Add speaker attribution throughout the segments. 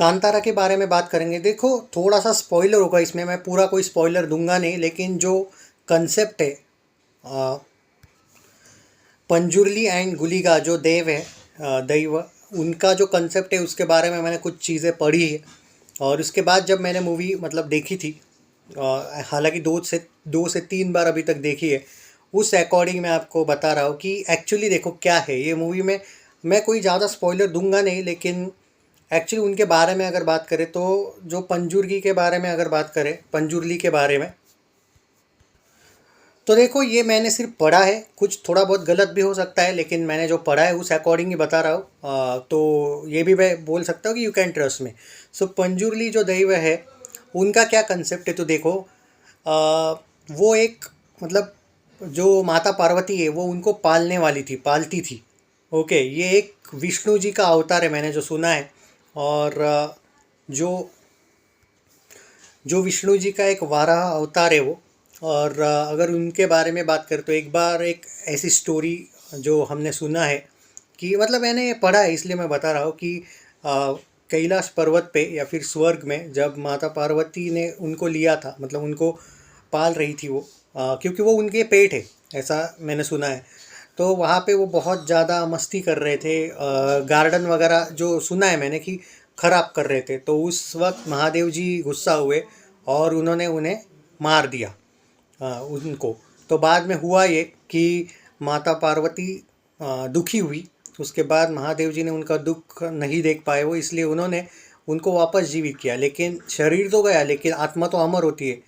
Speaker 1: कांतारा के बारे में बात करेंगे। देखो, थोड़ा सा स्पॉइलर होगा इसमें, मैं पूरा कोई स्पॉइलर दूंगा नहीं, लेकिन जो कंसेप्ट है अ, पंजुर्ली एंड गुलिगा जो देव है, दैव, उनका जो कंसेप्ट है उसके बारे में मैंने कुछ चीज़ें पढ़ी है। और उसके बाद जब मैंने मूवी मतलब देखी थी, हालांकि दो से तीन बार अभी तक देखी है, उस अकॉर्डिंग मैं आपको बता रहा हूँ कि एक्चुअली देखो क्या है ये मूवी में। मैं कोई ज़्यादा स्पॉइलर दूंगा नहीं, लेकिन एक्चुअली उनके बारे में अगर बात करें तो जो पंजुर्गी के बारे में अगर बात करें, पंजुर्ली के बारे में, तो देखो ये मैंने सिर्फ पढ़ा है, कुछ थोड़ा बहुत गलत भी हो सकता है, लेकिन मैंने जो पढ़ा है उस अकॉर्डिंग ही बता रहा हूँ। तो ये भी मैं बोल सकता हूँ कि यू कैन ट्रस्ट में। सो पंजुर्ली जो दैव है, उनका क्या कंसेप्ट है, तो देखो अ, वो एक मतलब जो माता पार्वती है वो उनको पालने वाली थी, पालती थी। ओके, ये एक विष्णु जी का अवतार है, मैंने जो सुना है। और जो जो विष्णु जी का एक वाराह अवतार है वो। और अगर उनके बारे में बात करें तो एक बार एक ऐसी स्टोरी जो हमने सुना है कि मतलब मैंने ये पढ़ा है इसलिए मैं बता रहा हूँ कि कैलाश पर्वत पे या फिर स्वर्ग में जब माता पार्वती ने उनको लिया था, मतलब उनको पाल रही थी वो, क्योंकि वो उनके पेट है, ऐसा मैंने सुना है। तो वहाँ पे वो बहुत ज़्यादा मस्ती कर रहे थे, गार्डन वगैरह जो सुना है मैंने कि ख़राब कर रहे थे। तो उस वक्त महादेव जी गुस्सा हुए और उन्होंने उन्हें मार दिया, उनको। तो बाद में हुआ ये कि माता पार्वती दुखी हुई। उसके बाद महादेव जी ने उनका दुख नहीं देख पाए वो, इसलिए उन्होंने उनको वापस जीवित किया। लेकिन शरीर तो गया, लेकिन आत्मा तो अमर होती है।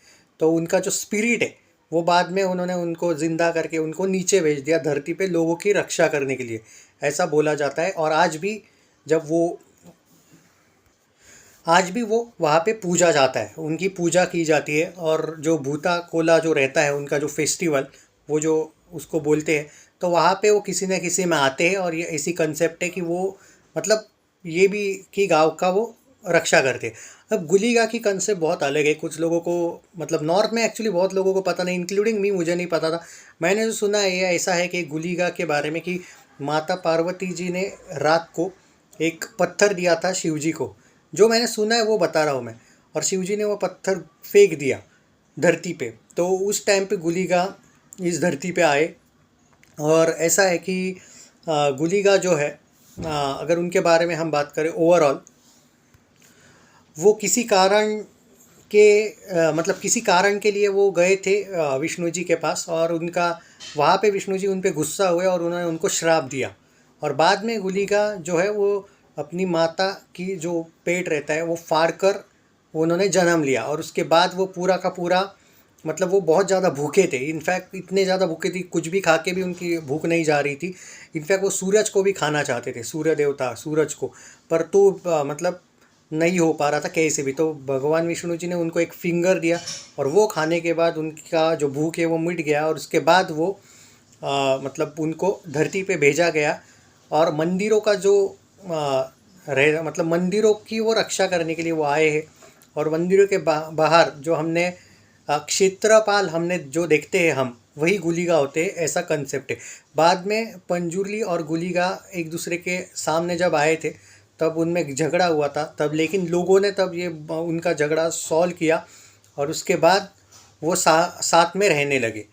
Speaker 1: तो उनका जो स्पिरिट है वो बाद में उन्होंने उनको ज़िंदा करके उनको नीचे भेज दिया धरती पे लोगों की रक्षा करने के लिए, ऐसा बोला जाता है। और जब वो आज भी वो वहाँ पे पूजा जाता है, उनकी पूजा की जाती है। और जो भूता कोला जो रहता है उनका जो फेस्टिवल, वो जो उसको बोलते हैं, तो वहाँ पे वो किसी न किसी में आते हैं। और ये ऐसी कंसेप्ट है कि वो मतलब ये भी कि गाँव का वो रक्षा करते हैं। अब गुलिगा की कंसेप्ट बहुत अलग है, कुछ लोगों को मतलब नॉर्थ में एक्चुअली बहुत लोगों को पता नहीं, इंक्लूडिंग मी, मुझे नहीं पता था। मैंने जो सुना है ये ऐसा है कि गुलिगा के बारे में कि माता पार्वती जी ने रात को एक पत्थर दिया था शिव जी को, जो मैंने सुना है वो बता रहा हूँ मैं। और शिवजी ने वो पत्थर फेंक दिया धरती पे, तो उस टाइम पे गुलिगा इस धरती पे आए। और ऐसा है कि गुलिगा जो है, अगर उनके बारे में हम बात करें ओवरऑल, वो किसी कारण के मतलब किसी कारण के लिए वो गए थे विष्णु जी के पास। और उनका वहाँ पे विष्णु जी उन पे गुस्सा हुए और उन्होंने उनको श्राप दिया। और बाद में गुलिका जो है वो अपनी माता की जो पेट रहता है वो फाड़ कर उन्होंने जन्म लिया। और उसके बाद वो पूरा का पूरा मतलब वो बहुत ज़्यादा भूखे थे, इनफैक्ट इतने ज़्यादा भूखे थे कुछ भी खा के भी उनकी भूख नहीं जा रही थी। इनफैक्ट वो सूरज को भी खाना चाहते थे, सूर्य देवता सूरज को। पर तो मतलब नहीं हो पा रहा था कैसे भी। तो भगवान विष्णु जी ने उनको एक फिंगर दिया और वो खाने के बाद उनका जो भूख है वो मिट गया। और उसके बाद वो मतलब उनको धरती पे भेजा गया। और मंदिरों का जो मतलब मंदिरों की वो रक्षा करने के लिए वो आए हैं। और मंदिरों के बाहर जो हमने क्षेत्रपाल हमने जो देखते हैं हम, वही गुलिगा होते हैं, ऐसा कंसेप्ट है। बाद में पंजुर्ली और गुलिगा एक दूसरे के सामने जब आए थे तब उनमें झगड़ा हुआ था तब, लेकिन लोगों ने तब ये उनका झगड़ा सॉल्व किया। और उसके बाद वो साथ में रहने लगे।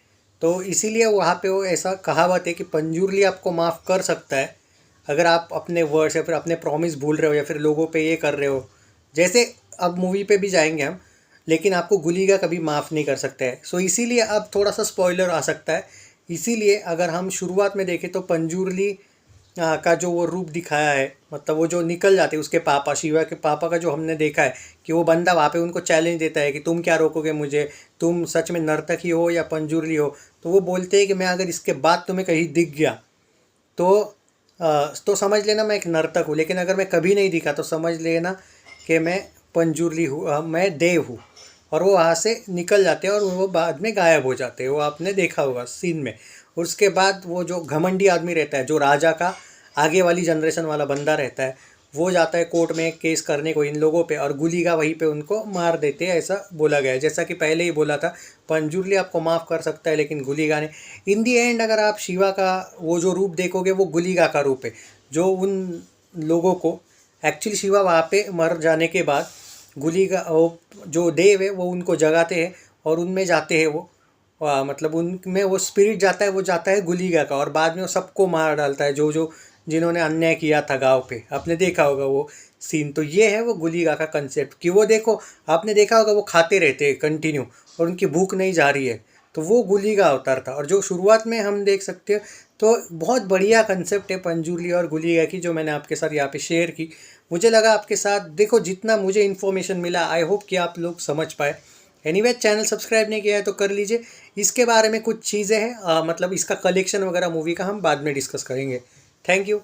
Speaker 1: तो इसीलिए वहाँ पे वो ऐसा कहावत है कि पंजुर्ली आपको माफ़ कर सकता है अगर आप अपने वर्ड्स या फिर अपने प्रॉमिस भूल रहे हो या फिर लोगों पे ये कर रहे हो। जैसे अब मूवी पे भी जाएंगे हम, लेकिन आपको गुलिगा कभी माफ़ नहीं कर सकता है। सो इसीलिए अब थोड़ा सा स्पॉइलर आ सकता है। इसीलिए अगर हम शुरुआत में देखें तो पंजुर्ली का जो वो रूप दिखाया है, मतलब वो जो निकल जाते हैं उसके पापा, शिवा के पापा का जो हमने देखा है कि वो बंदा वहाँ पे उनको चैलेंज देता है कि तुम क्या रोकोगे मुझे, तुम सच में नर्तक ही हो या पंजुर्ली हो। तो वो बोलते हैं कि मैं अगर इसके बाद तुम्हें कहीं दिख गया तो तो समझ लेना मैं एक नर्तक हूँ, लेकिन अगर मैं कभी नहीं दिखा तो समझ लेना कि मैं पंजुर्ली हूँ, मैं देव हूँ। और वो वहाँ से निकल जाते हैं और वो बाद में गायब हो जाते हैं, वो आपने देखा होगा सीन में। और उसके बाद वो जो घमंडी आदमी रहता है, जो राजा का आगे वाली जनरेशन वाला बंदा रहता है, वो जाता है कोर्ट में केस करने को इन लोगों पे, और गुलिगा वहीं पे उनको मार देते हैं, ऐसा बोला गया है। जैसा कि पहले ही बोला था, पंजुर्ली आपको माफ़ कर सकता है लेकिन गुलिगा ने। इन दी एंड अगर आप शिवा का वो जो रूप देखोगे वो गुलिगा का रूप है, जो उन लोगों को एक्चुअली शिवा वहाँ पे मर जाने के बाद गुलिगा वो जो देव है वो उनको जगाते हैं और उनमें जाते हैं वो मतलब उनमें वो स्पिरिट जाता है, वो जाता है गुलिगा का, और बाद में वो सबको मार डालता है जो जो जिन्होंने अन्याय किया था गांव पे। आपने देखा होगा वो सीन। तो ये है वो गुलिगा का कंसेप्ट कि वो देखो, आपने देखा होगा वो खाते रहते हैं कंटिन्यू और उनकी भूख नहीं जा रही है, तो वो गुलिगा अवतार था। और जो शुरुआत में हम देख सकते हैं, तो बहुत बढ़िया कंसेप्ट है पंजुर्ली और गुलिगा की, जो मैंने आपके साथ यहाँ पे शेयर की। मुझे लगा आपके साथ, देखो जितना मुझे इन्फॉर्मेशन मिला, आई होप कि आप लोग समझ पाए। एनीवे, चैनल सब्सक्राइब नहीं किया है तो कर लीजिए। इसके बारे में कुछ चीज़ें हैं, मतलब इसका कलेक्शन वगैरह मूवी का हम बाद में डिस्कस करेंगे। Thank you.